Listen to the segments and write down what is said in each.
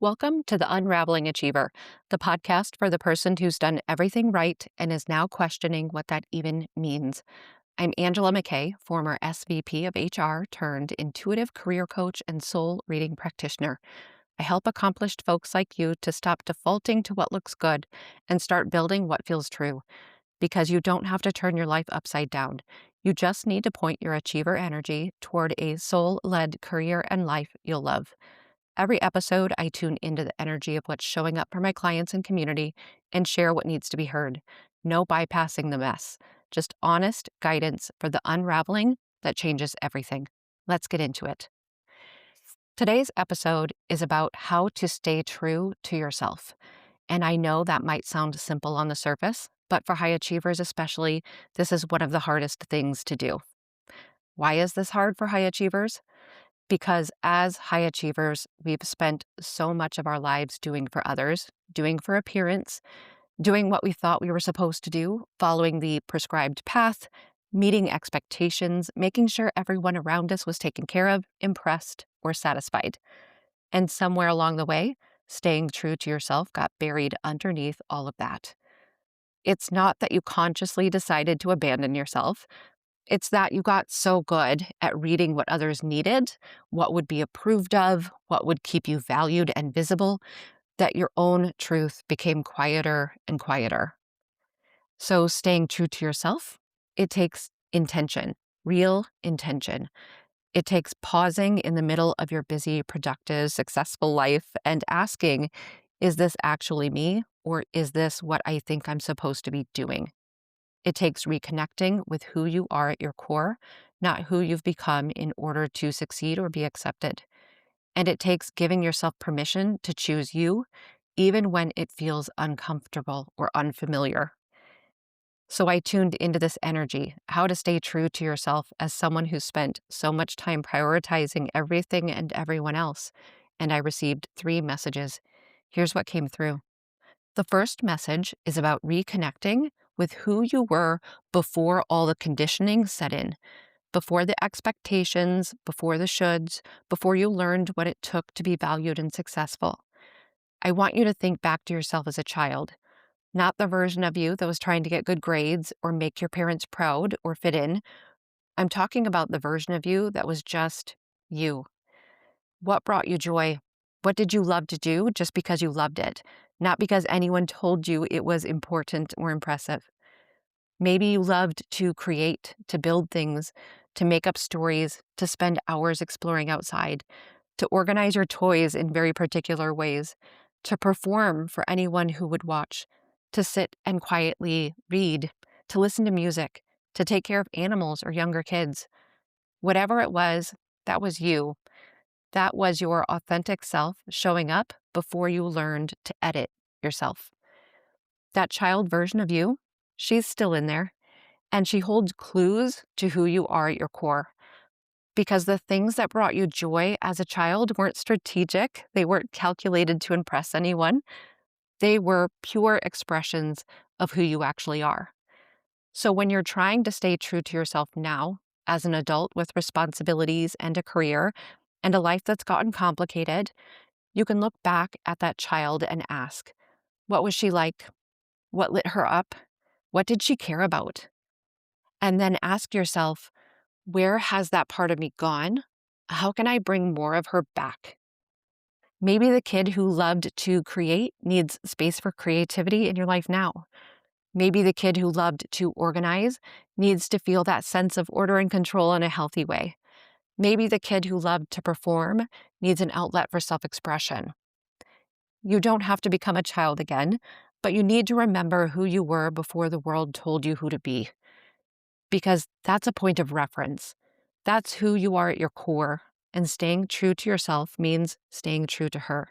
Welcome to the Unraveling Achiever, the podcast for the person who's done everything right and is now questioning what that even means. I'm Angela McKay, former SVP of HR turned intuitive career coach and soul reading practitioner. I help accomplished folks like you to stop defaulting to what looks good and start building what feels true. Because you don't have to turn your life upside down. You just need to point your achiever energy toward a soul-led career and life you'll love. Every episode, I tune into the energy of what's showing up for my clients and community and share what needs to be heard. No bypassing the mess, just honest guidance for the unraveling that changes everything. Let's get into it. Today's episode is about how to stay true to yourself. And I know that might sound simple on the surface, but for high achievers especially, this is one of the hardest things to do. Why is this hard for high achievers? Because as high achievers, we've spent so much of our lives doing for others, doing for appearance, doing what we thought we were supposed to do, following the prescribed path, meeting expectations, making sure everyone around us was taken care of, impressed, or satisfied. And somewhere along the way, staying true to yourself got buried underneath all of that. It's not that you consciously decided to abandon yourself. It's that you got so good at reading what others needed, what would be approved of, what would keep you valued and visible, that your own truth became quieter and quieter. So staying true to yourself, it takes intention, real intention. It takes pausing in the middle of your busy, productive, successful life and asking, is this actually me, or is this what I think I'm supposed to be doing? It takes reconnecting with who you are at your core, not who you've become in order to succeed or be accepted. And it takes giving yourself permission to choose you, even when it feels uncomfortable or unfamiliar. So I tuned into this energy, how to stay true to yourself as someone who spent so much time prioritizing everything and everyone else. And I received 3 messages. Here's what came through. The first message is about reconnecting with who you were before all the conditioning set in, before the expectations, before the shoulds, before you learned what it took to be valued and successful. I want you to think back to yourself as a child, not the version of you that was trying to get good grades or make your parents proud or fit in. I'm talking about the version of you that was just you. What brought you joy? What did you love to do just because you loved it, not because anyone told you it was important or impressive? Maybe you loved to create, to build things, to make up stories, to spend hours exploring outside, to organize your toys in very particular ways, to perform for anyone who would watch, to sit and quietly read, to listen to music, to take care of animals or younger kids. Whatever it was, that was you. That was your authentic self showing up before you learned to edit yourself. That child version of you, she's still in there, and she holds clues to who you are at your core. Because the things that brought you joy as a child weren't strategic, they weren't calculated to impress anyone. They were pure expressions of who you actually are. So when you're trying to stay true to yourself now, as an adult with responsibilities and a career, and a life that's gotten complicated, you can look back at that child and ask, what was she like? What lit her up? What did she care about? And then ask yourself, where has that part of me gone? How can I bring more of her back? Maybe the kid who loved to create needs space for creativity in your life now. Maybe the kid who loved to organize needs to feel that sense of order and control in a healthy way. Maybe the kid who loved to perform needs an outlet for self-expression. You don't have to become a child again, but you need to remember who you were before the world told you who to be. Because that's a point of reference. That's who you are at your core, and staying true to yourself means staying true to her.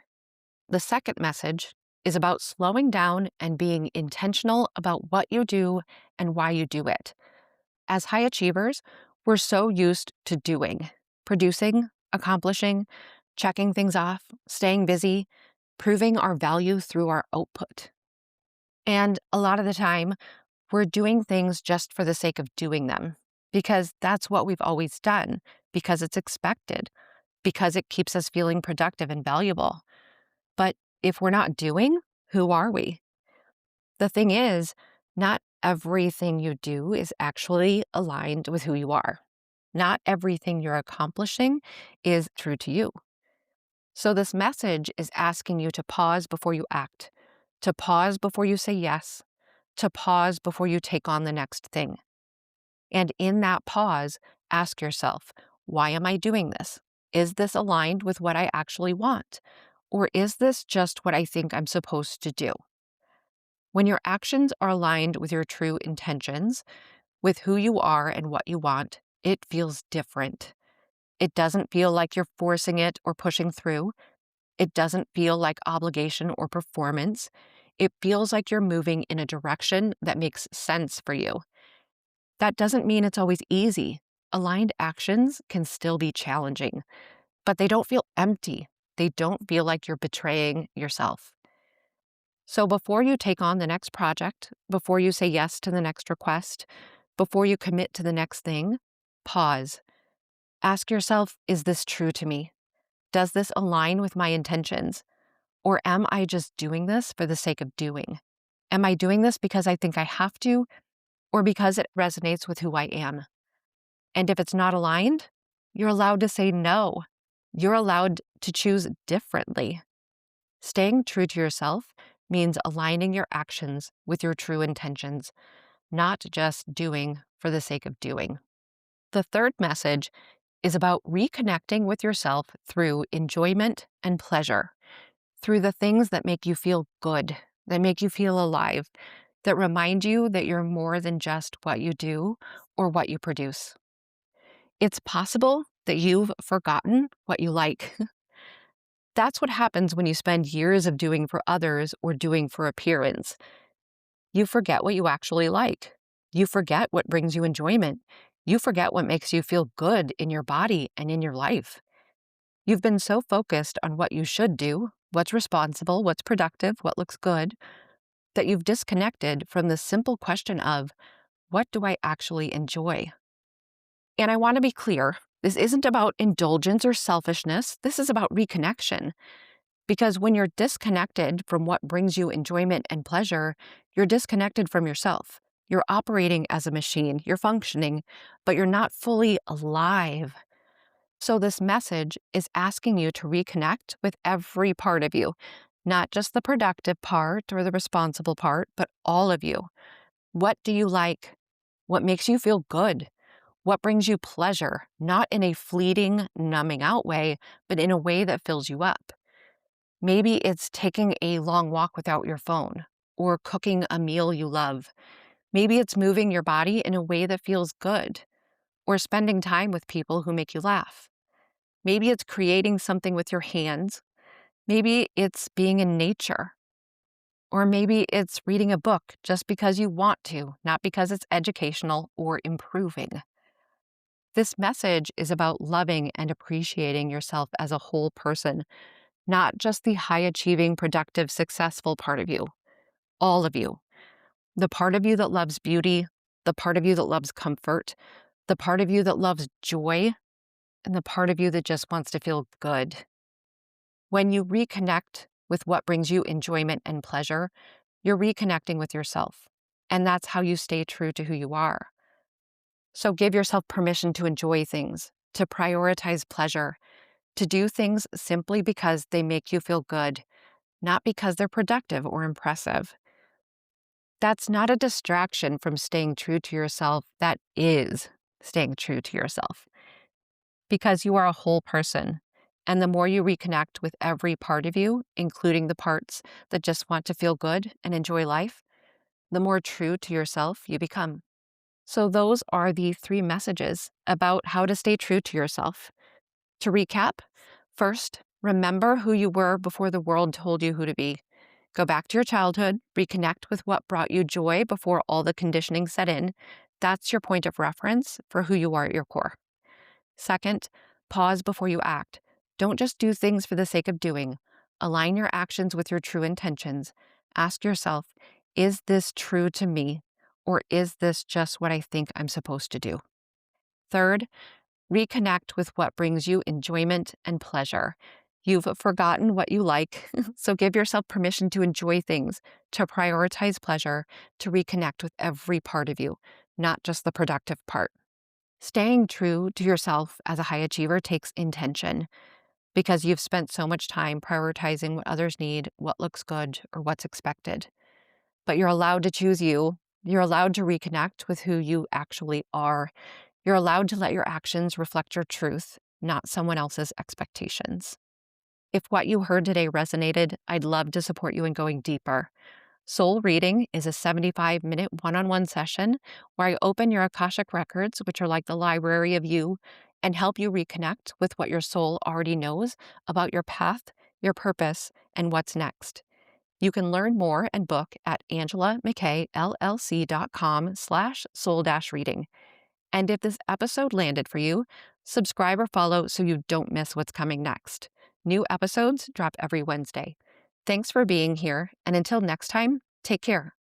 The second message is about slowing down and being intentional about what you do and why you do it. As high achievers, we're so used to doing, producing, accomplishing, checking things off, staying busy, proving our value through our output. And a lot of the time, we're doing things just for the sake of doing them, because that's what we've always done, because it's expected, because it keeps us feeling productive and valuable. But if we're not doing, who are we? The thing is, not everything you do is actually aligned with who you are. Not everything you're accomplishing is true to you. So, this message is asking you to pause before you act, to pause before you say yes, to pause before you take on the next thing. And in that pause, ask yourself, why am I doing this? Is this aligned with what I actually want? Or is this just what I think I'm supposed to do? When your actions are aligned with your true intentions, with who you are and what you want, it feels different. It doesn't feel like you're forcing it or pushing through. It doesn't feel like obligation or performance. It feels like you're moving in a direction that makes sense for you. That doesn't mean it's always easy. Aligned actions can still be challenging, but they don't feel empty. They don't feel like you're betraying yourself. So before you take on the next project, before you say yes to the next request, before you commit to the next thing, pause. Ask yourself, is this true to me? Does this align with my intentions? Or am I just doing this for the sake of doing? Am I doing this because I think I have to, or because it resonates with who I am? And if it's not aligned, you're allowed to say no. You're allowed to choose differently. Staying true to yourself means aligning your actions with your true intentions, not just doing for the sake of doing. The third message is about reconnecting with yourself through enjoyment and pleasure, through the things that make you feel good, that make you feel alive, that remind you that you're more than just what you do or what you produce. It's possible that you've forgotten what you like. That's what happens when you spend years of doing for others or doing for appearance. You forget what you actually like. You forget what brings you enjoyment. You forget what makes you feel good in your body and in your life. You've been so focused on what you should do, what's responsible, what's productive, what looks good, that you've disconnected from the simple question of, what do I actually enjoy? And I want to be clear, this isn't about indulgence or selfishness. This is about reconnection. Because when you're disconnected from what brings you enjoyment and pleasure, you're disconnected from yourself. You're operating as a machine, you're functioning, but you're not fully alive. So this message is asking you to reconnect with every part of you, not just the productive part or the responsible part, but all of you. What do you like? What makes you feel good? What brings you pleasure, not in a fleeting, numbing out way, but in a way that fills you up? Maybe it's taking a long walk without your phone or cooking a meal you love. Maybe it's moving your body in a way that feels good or spending time with people who make you laugh. Maybe it's creating something with your hands. Maybe it's being in nature. Or maybe it's reading a book just because you want to, not because it's educational or improving. This message is about loving and appreciating yourself as a whole person, not just the high-achieving, productive, successful part of you. All of you. The part of you that loves beauty, the part of you that loves comfort, the part of you that loves joy, and the part of you that just wants to feel good. When you reconnect with what brings you enjoyment and pleasure, you're reconnecting with yourself. And that's how you stay true to who you are. So give yourself permission to enjoy things, to prioritize pleasure, to do things simply because they make you feel good, not because they're productive or impressive. That's not a distraction from staying true to yourself. That is staying true to yourself. Because you are a whole person. And the more you reconnect with every part of you, including the parts that just want to feel good and enjoy life, the more true to yourself you become. So those are the 3 messages about how to stay true to yourself. To recap, first, remember who you were before the world told you who to be. Go back to your childhood, reconnect with what brought you joy before all the conditioning set in. That's your point of reference for who you are at your core. Second, pause before you act. Don't just do things for the sake of doing. Align your actions with your true intentions. Ask yourself, is this true to me? Or is this just what I think I'm supposed to do? Third, reconnect with what brings you enjoyment and pleasure. You've forgotten what you like, so give yourself permission to enjoy things, to prioritize pleasure, to reconnect with every part of you, not just the productive part. Staying true to yourself as a high achiever takes intention because you've spent so much time prioritizing what others need, what looks good, or what's expected. But you're allowed to choose you. You're allowed to reconnect with who you actually are. You're allowed to let your actions reflect your truth, not someone else's expectations. If what you heard today resonated, I'd love to support you in going deeper. Soul Reading is a 75-minute one-on-one session where I open your Akashic records, which are like the library of you, and help you reconnect with what your soul already knows about your path, your purpose, and what's next. You can learn more and book at angelamckllc.com/soul-reading. And if this episode landed for you, subscribe or follow so you don't miss what's coming next. New episodes drop every Wednesday. Thanks for being here, and until next time, take care.